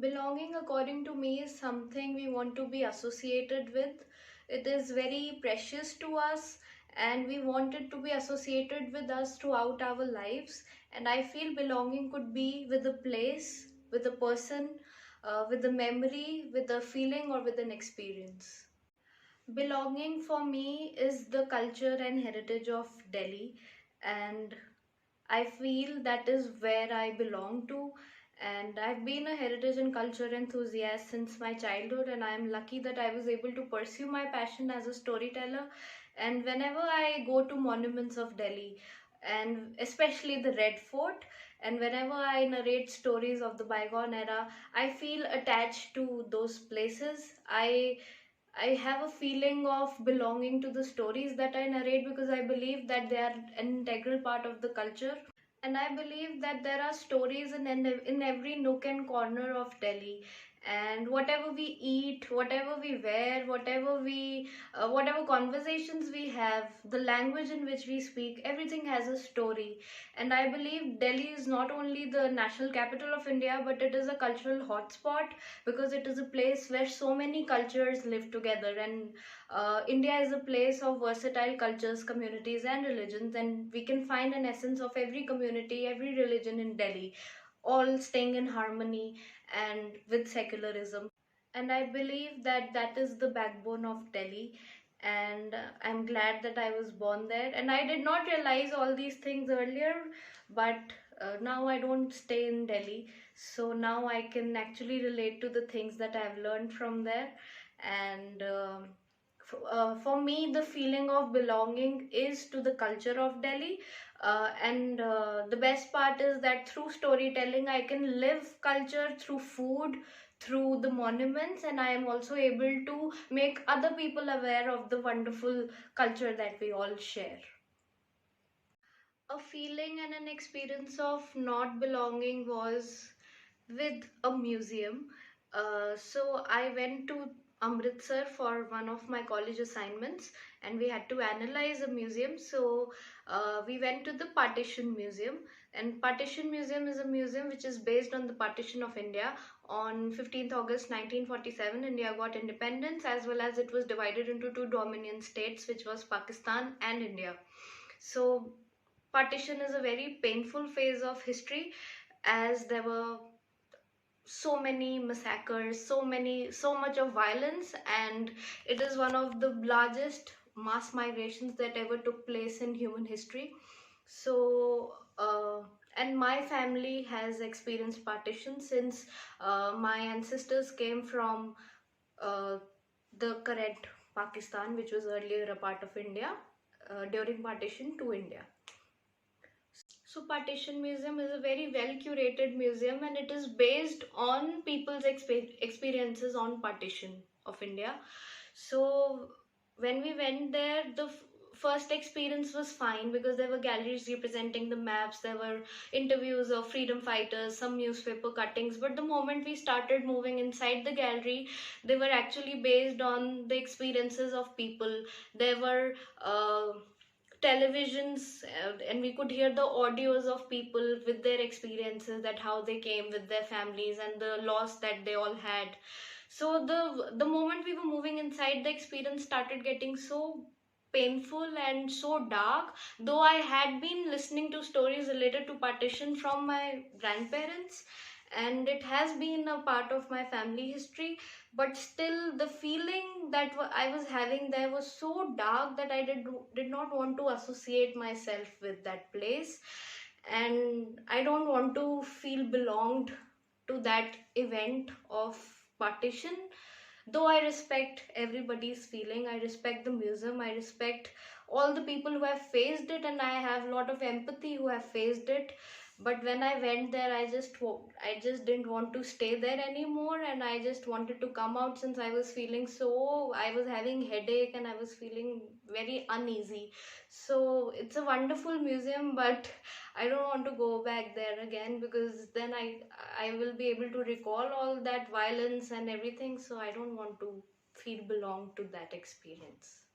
Belonging, according to me, is something we want to be associated with. It is very precious to us, and we want it to be associated with us throughout our lives. And I feel belonging could be with a place, with a person, with a memory, with a feeling, or with an experience. Belonging for me is the culture and heritage of Delhi, and I feel that is where I belong to. And I've been a heritage and culture enthusiast since my childhood, and I'm lucky that I was able to pursue my passion as a storyteller. And whenever I go to monuments of Delhi, and especially the Red Fort, and whenever I narrate stories of the bygone era, I feel attached to those places. I have a feeling of belonging to the stories that I narrate because I believe that they are an integral part of the culture. And I believe that there are stories in every nook and corner of Delhi. And whatever we eat, whatever we wear, whatever conversations we have, the language in which we speak, everything has a story. And I believe Delhi is not only the national capital of India, but it is a cultural hotspot because it is a place where so many cultures live together. And India is a place of versatile cultures, communities, and religions, and we can find an essence of every community, every religion in Delhi, all staying in harmony and with secularism. And I believe that that is the backbone of Delhi. And I'm glad that I was born there. And I did not realize all these things earlier, but now I don't stay in Delhi. So now I can actually relate to the things that I've learned from there. And for me, the feeling of belonging is to the culture of Delhi. And the best part is that through storytelling, I can live culture through food, through the monuments, and I am also able to make other people aware of the wonderful culture that we all share. A feeling and an experience of not belonging was with a museum. So I went to Amritsar for one of my college assignments, and we had to analyze a museum. So we went to the Partition Museum, and Partition Museum is a museum which is based on the partition of India. On 15th August 1947, India got independence, as well as it was divided into two dominion states, which was Pakistan and India. So partition is a very painful phase of history, as there were so many massacres, so much of violence, and it is one of the largest mass migrations that ever took place in human history. So and my family has experienced partition since my ancestors came from uh, the current Pakistan, which was earlier a part of India, during partition to India. So Partition Museum is a very well curated museum, and it is based on people's experiences on partition of India. So when we went there, the first experience was fine because there were galleries representing the maps, there were interviews of freedom fighters, some newspaper cuttings. But the moment we started moving inside the gallery, they were actually based on the experiences of people. There were televisions, and we could hear the audios of people with their experiences, that how they came with their families and the loss that they all had. So the moment we were moving inside, the experience started getting so painful and so dark. Though I had been listening to stories related to partition from my grandparents, and it has been a part of my family history, but still the feeling that I was having there was so dark that I did not want to associate myself with that place, and I don't want to feel belonged to that event of partition. Though I respect everybody's feeling, I respect the museum, I respect all the people who have faced it, and I have a lot of empathy who have faced it. But when I went there, I just didn't want to stay there anymore, and I just wanted to come out, since I was having headache and I was feeling very uneasy. So it's a wonderful museum, but I don't want to go back there again, because then I will be able to recall all that violence and everything. So I don't want to feel belong to that experience.